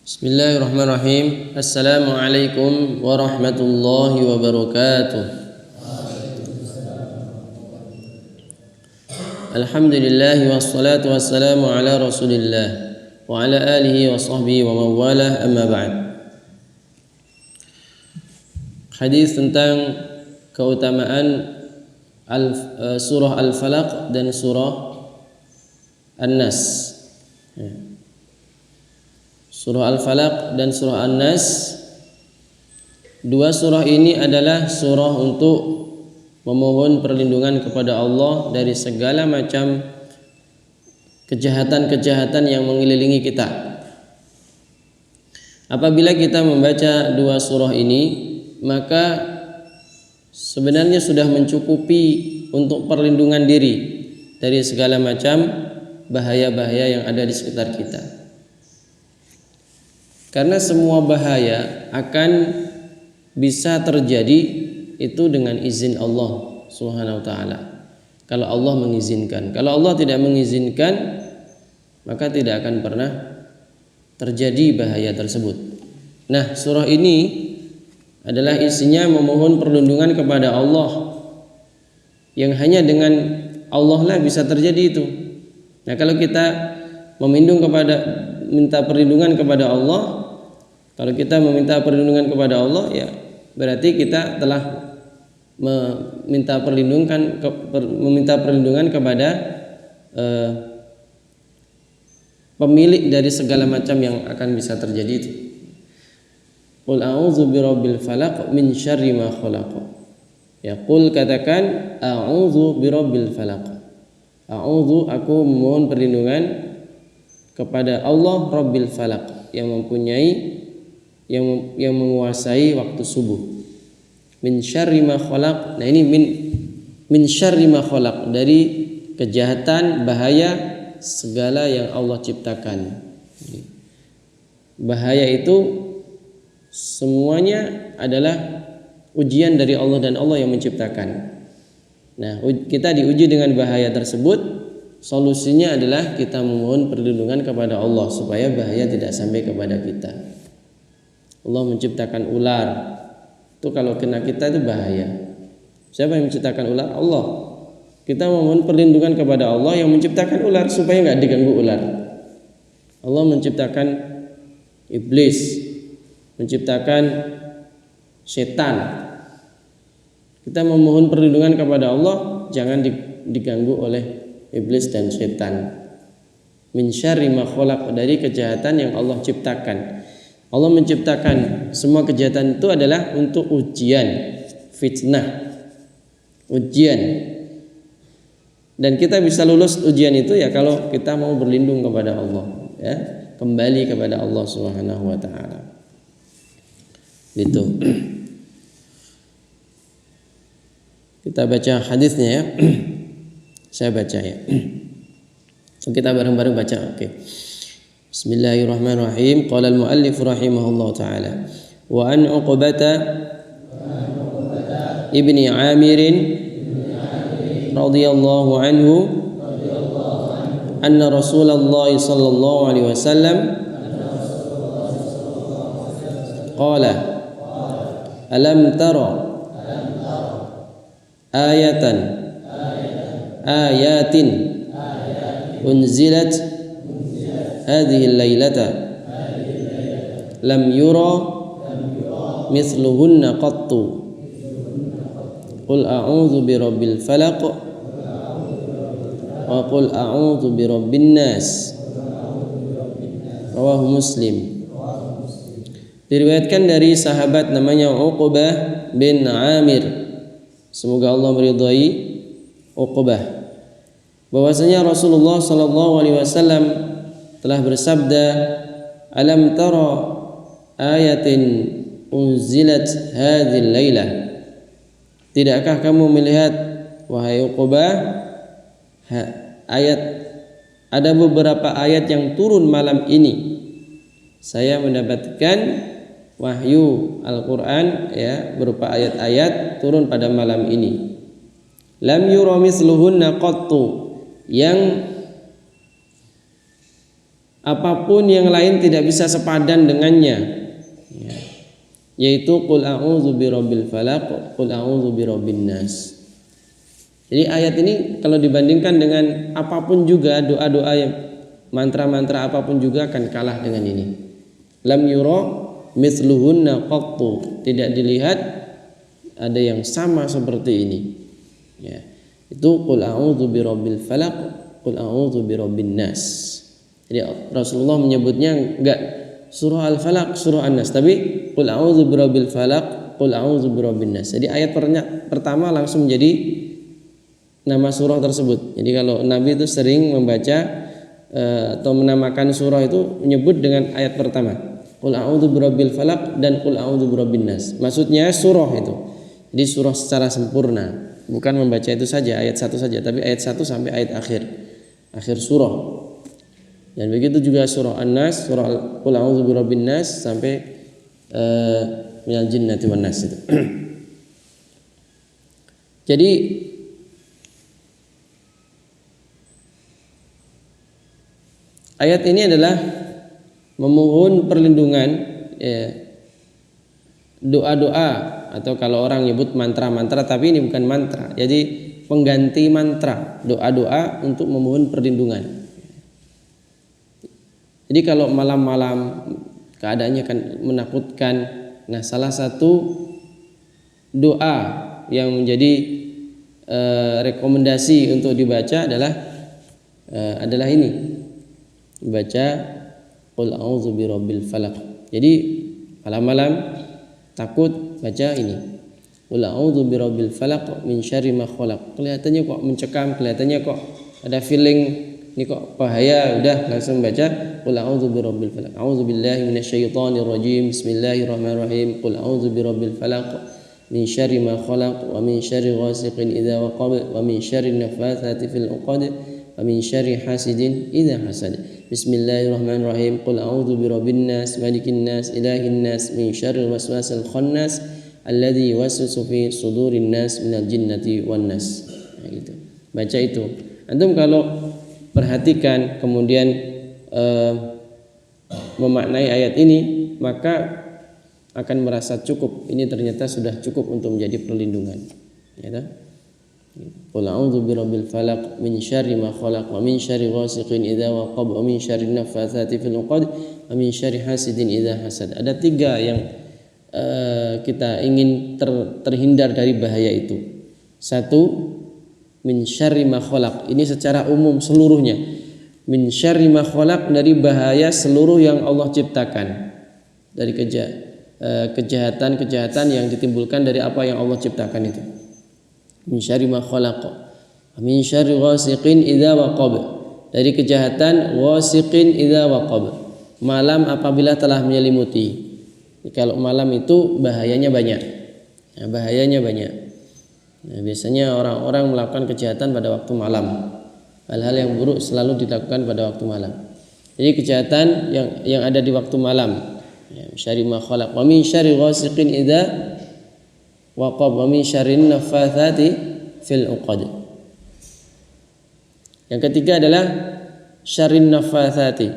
Bismillahirrahmanirrahim. Assalamualaikum warahmatullahi wabarakatuh. Alhamdulillah wassalatu wassalamu ala Rasulillah wa ala alihi wa sahbihi wa mawalah, amma ba'd. Hadis tentang keutamaan surah Al-Falaq dan surah An-Nas. Surah Al-Falaq dan surah An-Nas, dua surah ini adalah surah untuk memohon perlindungan kepada Allah dari segala macam kejahatan-kejahatan yang mengelilingi kita. Apabila kita membaca dua surah ini, maka sebenarnya sudah mencukupi untuk perlindungan diri dari segala macam bahaya-bahaya yang ada di sekitar kita. Karena semua bahaya akan bisa terjadi itu dengan izin Allah Subhanahu wa taala. Kalau Allah mengizinkan. Kalau Allah tidak mengizinkan, maka tidak akan pernah terjadi bahaya tersebut. Nah, surah ini adalah isinya memohon perlindungan kepada Allah, yang hanya dengan Allah lah bisa terjadi itu. Nah, kalau kita minta perlindungan kepada Allah, kalau kita meminta perlindungan kepada Allah, ya berarti kita telah meminta perlindungan kepada pemilik dari segala macam yang akan bisa terjadi itu. Qul a'udzu birabbil falaq min syarri ma khalaq. Ya, qul katakan a'udzu birabbil falaq. A'udzu, aku memohon perlindungan kepada Allah Rabbil Falaq, yang mempunyai yang menguasai waktu subuh. Min syarri ma khalaq. Nah, ini min syarri ma khalaq, dari kejahatan, bahaya segala yang Allah ciptakan. Bahaya itu semuanya adalah ujian dari Allah dan Allah yang menciptakan. Nah, kita diuji dengan bahaya tersebut. Solusinya adalah kita memohon perlindungan kepada Allah supaya bahaya tidak sampai kepada kita. Allah menciptakan ular, itu kalau kena kita itu bahaya. Siapa yang menciptakan ular? Allah. Kita memohon perlindungan kepada Allah yang menciptakan ular supaya nggak diganggu ular. Allah menciptakan iblis, menciptakan setan. Kita memohon perlindungan kepada Allah jangan diganggu oleh iblis dan setan. Min syarri ma khalaq, dari kejahatan yang Allah ciptakan. Allah menciptakan semua kejahatan itu adalah untuk ujian, fitnah, ujian. Dan kita bisa lulus ujian itu ya kalau kita mau berlindung kepada Allah, ya, kembali kepada Allah Subhanahu wa taala. Gitu. Kita baca hadisnya ya. Saya baca ya. Kita bareng-bareng baca. Oke. Bismillahirrahmanirrahim. Qala al-muallif rahimahullah taala. Wa an Uqbata ibni Amir radhiyallahu anhu anna Rasulullah sallallahu alaihi wasallam qala alam tara ayatin unzilat hadhihi al-lailata lam yura mithluhunna qattu qul a'udzu birabbil falaq wa qul a'udzu birabbin nas. Rawahu Muslim. Diriwayatkan dari sahabat namanya Uqbah bin Amir, semoga Allah meridhai Uqbah, bahwasanya Rasulullah sallallahu alaihi wasallam telah bersabda, alam tara ayatin unzilat hadhil lailah. Tidakkah kamu melihat, wahai Uqbah, ada beberapa ayat yang turun malam ini. Saya mendapatkan wahyu Al-Qur'an, ya, berupa ayat-ayat turun pada malam ini. Lam yura mithluhunna qattu, yang apapun yang lain tidak bisa sepadan dengannya, ya. Yaitu qul a'udzu birabbil falaq, qul a'udzu birabbin nas. Jadi ayat ini kalau dibandingkan dengan apapun juga, doa-doa yang mantra-mantra apapun juga akan kalah dengan ini. Lam yura mithluhunna qattu, tidak dilihat ada yang sama seperti ini, ya. Itu qul a'udzu birabbil falaq, qul a'udzu birabbin nas. Jadi Rasulullah menyebutnya enggak surah Al-Falaq, surah An-Nas, tapi qul a'udzu birabbil falaq, qul a'udzu birabbin nas. Jadi ayat pertama langsung menjadi nama surah tersebut. Jadi kalau Nabi itu sering membaca atau menamakan surah itu menyebut dengan ayat pertama, qul a'udzu birabbil falaq dan qul a'udzu birabbin nas. Maksudnya surah itu. Jadi surah secara sempurna, bukan membaca itu saja ayat satu saja, tapi ayat 1 sampai ayat akhir surah. Dan begitu juga surah An-Nas, surah qul a'udzu birabbin nas sampai minal jinnati wan nas itu. Jadi ayat ini adalah memohon perlindungan, doa-doa, atau kalau orang nyebut mantra-mantra, tapi ini bukan mantra. Jadi pengganti mantra, doa-doa untuk memohon perlindungan. Jadi kalau malam-malam keadaannya kan menakutkan, nah salah satu doa yang menjadi rekomendasi untuk dibaca adalah ini, baca qul a'udzu birabbil falaq. Jadi malam-malam takut, baca ini, qul a'udzu birabbil falaq min syarri ma khalaq. Kelihatannya kok mencekam, kelihatannya kok ada feeling ini kok bahaya, udah langsung baca qul a'udzu birabbil falaq. A'udzu billahi minasyaitonir rajim. Bismillahirrahmanirrahim. Qul a'udzu birabbil falaq min syarri ma khalaq wa min syarri ghasiqin idza waqab wa min syarri nafatsati fil 'uqad wa min syarri hasidin idza hasad. Bismillahirrahmanirrahim. Qul a'udzu birabbin nas malikin nas ilahin nas min syarril waswasil khannas alladzi yuwaswisu fi sudurin nas minal jinnati wan nas. Nah, gitu. Baca itu. Antum kalau perhatikan kemudian memaknai ayat ini, maka akan merasa cukup. Ini ternyata sudah cukup untuk menjadi perlindungan, ya. Qul a'udzu birabbil falaq min syarri ma khalaq wa min syarri ghasiqin idza waqab wa min syarri nafatsati fil 'uqad wa min syarri hasidin idza hasad. Ada 3 yang kita ingin terhindar dari bahaya itu. 1, min syarri ma khalaq. Ini secara umum seluruhnya. Min syarri ma khalaq, dari bahaya seluruh yang Allah ciptakan. Dari kejahatan-kejahatan yang ditimbulkan dari apa yang Allah ciptakan itu. Min syarri ma khalaq. Min syarri ghasiqin idza waqab. Dari kejahatan ghasiqin idza waqab. Malam apabila telah menyelimuti. Kalau malam itu bahayanya banyak. Nah, bahayanya banyak. Nah, biasanya orang-orang melakukan kejahatan pada waktu malam. Hal-hal yang buruk selalu dilakukan pada waktu malam. Jadi kejahatan yang ada di waktu malam. Ya, syarri ma khalaq wa min syarri ghasiqin idza waqab wa min syarrin nafatsati fil 'uqad. Yang ketiga adalah syarrin nafatsati.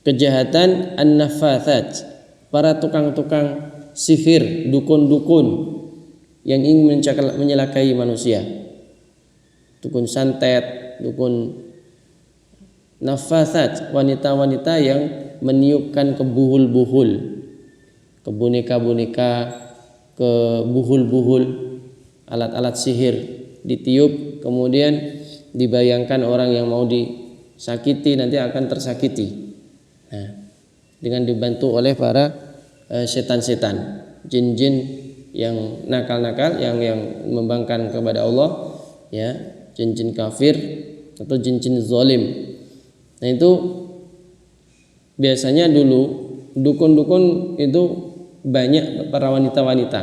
Kejahatan an-nafatsat, para tukang-tukang sihir, dukun-dukun yang ingin menyelakai manusia. Dukun santet, dukun nafatsat, wanita-wanita yang meniupkan ke buhul-buhul, ke boneka-boneka, ke buhul-buhul, alat-alat sihir ditiup, kemudian dibayangkan orang yang mau disakiti nanti akan tersakiti. Nah, dengan dibantu oleh para setan-setan, jin-jin yang nakal-nakal, yang membangkang kepada Allah, ya, jin-jin kafir atau jin-jin zalim. Nah, itu biasanya dulu dukun-dukun itu banyak para wanita-wanita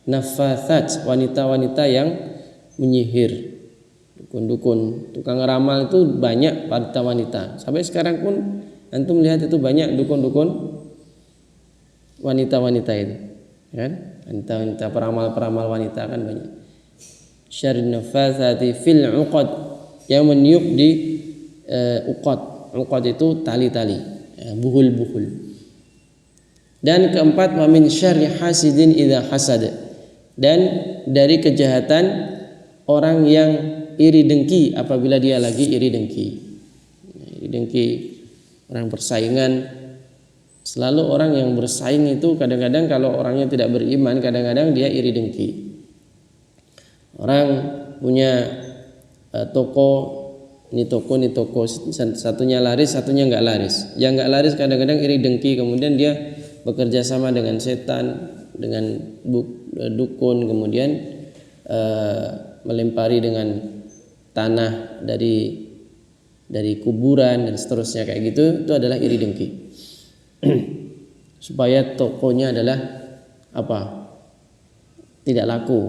nafatsat, wanita-wanita yang menyihir. Dukun-dukun, tukang ramal itu banyak wanita-wanita. Sampai sekarang pun antum lihat itu banyak dukun-dukun wanita-wanita itu, kan? Wanita-wanita peramal-peramal wanita kan banyak. Syarrin nafatsati fil 'uqad, yang meniup di uqad. Uqad itu tali-tali, ya, buhul-buhul. Dan keempat, wa min syarri hasidin idza hasad. Dan dari kejahatan orang yang iri dengki apabila dia lagi iri dengki. Iri dengki, orang persaingan. Selalu orang yang bersaing itu kadang-kadang kalau orangnya tidak beriman, kadang-kadang dia iri dengki. Orang punya toko, ini toko, satunya laris, satunya nggak laris. Yang nggak laris kadang-kadang iri dengki, kemudian dia bekerja sama dengan setan, dengan dukun, kemudian melempari dengan tanah dari kuburan dan seterusnya kayak gitu. Itu adalah iri dengki. Supaya tokonya adalah tidak laku,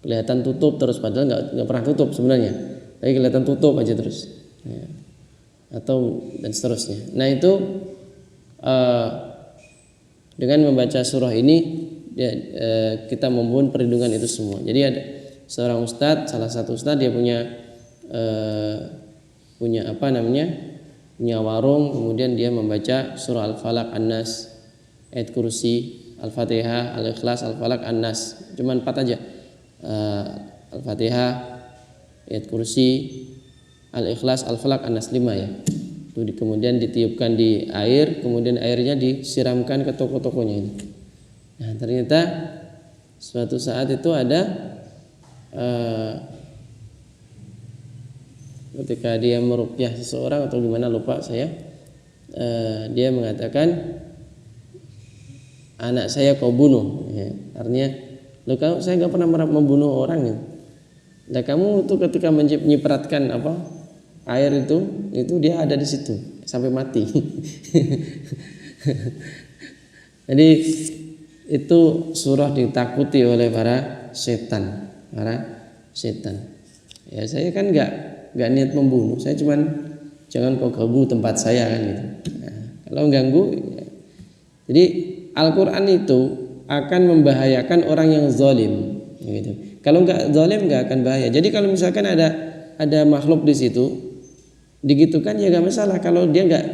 kelihatan tutup terus, padahal nggak pernah tutup sebenarnya, tapi kelihatan tutup aja terus, ya. Atau dan seterusnya. Nah itu dengan membaca surah ini kita memohon perlindungan itu semua. Jadi ada seorang ustadz, salah satu ustadz, dia punya warung, kemudian dia membaca surah Al-Falaq, An-Nas, ayat kursi, Al-Fatihah, Al-Ikhlas, Al-Falaq, An-Nas. Cuman 4 aja. Al-Fatihah, ayat kursi, Al-Ikhlas, Al-Falaq, An-Nas, 5 ya. Itu kemudian ditiupkan di air, kemudian airnya disiramkan ke toko-tokonya ini. Nah, ternyata suatu saat itu ada ketika dia meruqyah seseorang atau gimana lupa saya, dia mengatakan, anak saya kau bunuh, ya. Artinya, saya nggak pernah membunuh orang ya. Nah, kamu tuh ketika menyipratkan air itu dia ada di situ sampai mati. Jadi itu surah ditakuti oleh para setan. Ya, saya kan nggak niat membunuh, saya cuman jangan kau ganggu tempat saya kan gitu. Nah, kalau ganggu, ya. Jadi Al-Quran itu akan membahayakan orang yang zalim, gitu. Kalau nggak zalim nggak akan bahaya. Jadi kalau misalkan ada makhluk di situ, digitukan ya nggak masalah. Kalau dia nggak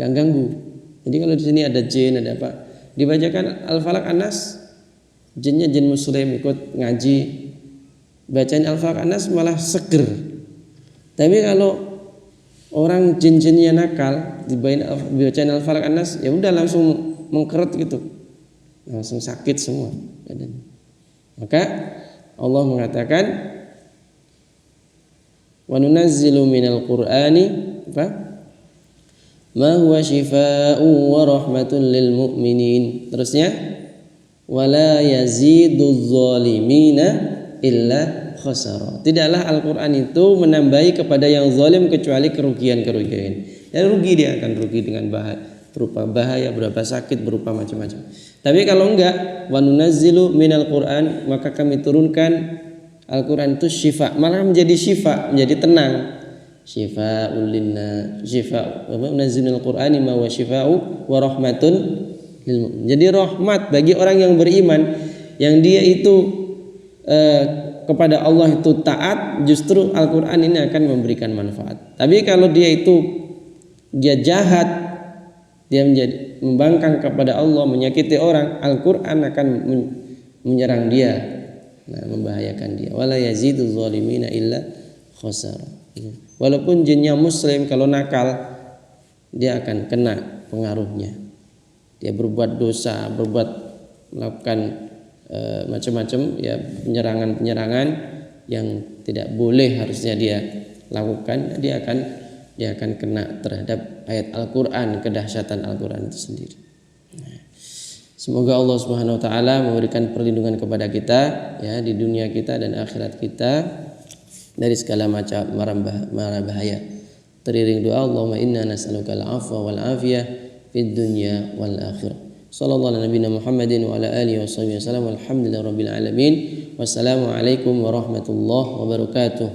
ganggu. Jadi kalau di sini ada jin, ada apa, dibacakan Al-Falaq, An-Nas, jinnya jin muslim ikut ngaji, bacain Al-Falaq, An-Nas malah seger. Tapi kalau orang jin-jinnya nakal, dibacain Al-Falaq, An-Nas, ya udah langsung mengkeret gitu, langsung sakit semua badan. Maka Allah mengatakan, wa nunazzilu minal qur'ani ma huwa shifaa'un wa rahmatun lil mu'minin. Terusnya, wala yaziduz zalimina illa khasara. Tidaklah Al-Qur'an itu menambahi kepada yang zalim kecuali kerugian-kerugian. Ya, rugi, dia akan rugi dengan berupa bahaya, berupa sakit, berupa macam-macam. Tapi kalau enggak, wa nunazzilu minal qur'an, maka kami turunkan Al-Quran itu syifa, malah menjadi syifa, menjadi tenang. Syifa'ul linnas, nazzilul Qur'ani ma wa syifa'u wa rahmatun lil mu'minin. Jadi rahmat bagi orang yang beriman, yang dia itu kepada Allah itu taat, justru Al-Quran ini akan memberikan manfaat. Tapi kalau dia jahat, dia menjadi membangkang kepada Allah, menyakiti orang, Al-Quran akan menyerang dia, membahayakan dia. Wala yazidu zalimina illa khasara. Walaupun jinnya muslim, kalau nakal dia akan kena pengaruhnya. Dia berbuat dosa, melakukan macam-macam ya, penyerangan yang tidak boleh harusnya dia lakukan, dia akan kena terhadap ayat Al-Quran, kedahsyatan Al-Quran itu sendiri. Semoga Allah Subhanahu wa taala memberikan perlindungan kepada kita ya, di dunia kita dan akhirat kita dari segala macam mara bahaya. Teriring doa, Allahumma inna nas'aluka al-'afwa wal 'afiyah fid dunya wal akhirah. Sallallahu ala nabiyina Muhammadin wa ala alihi wa sahbihi wasallam. Alhamdulillahirabbil alamin. Wassalamu alaikum warahmatullahi wabarakatuh.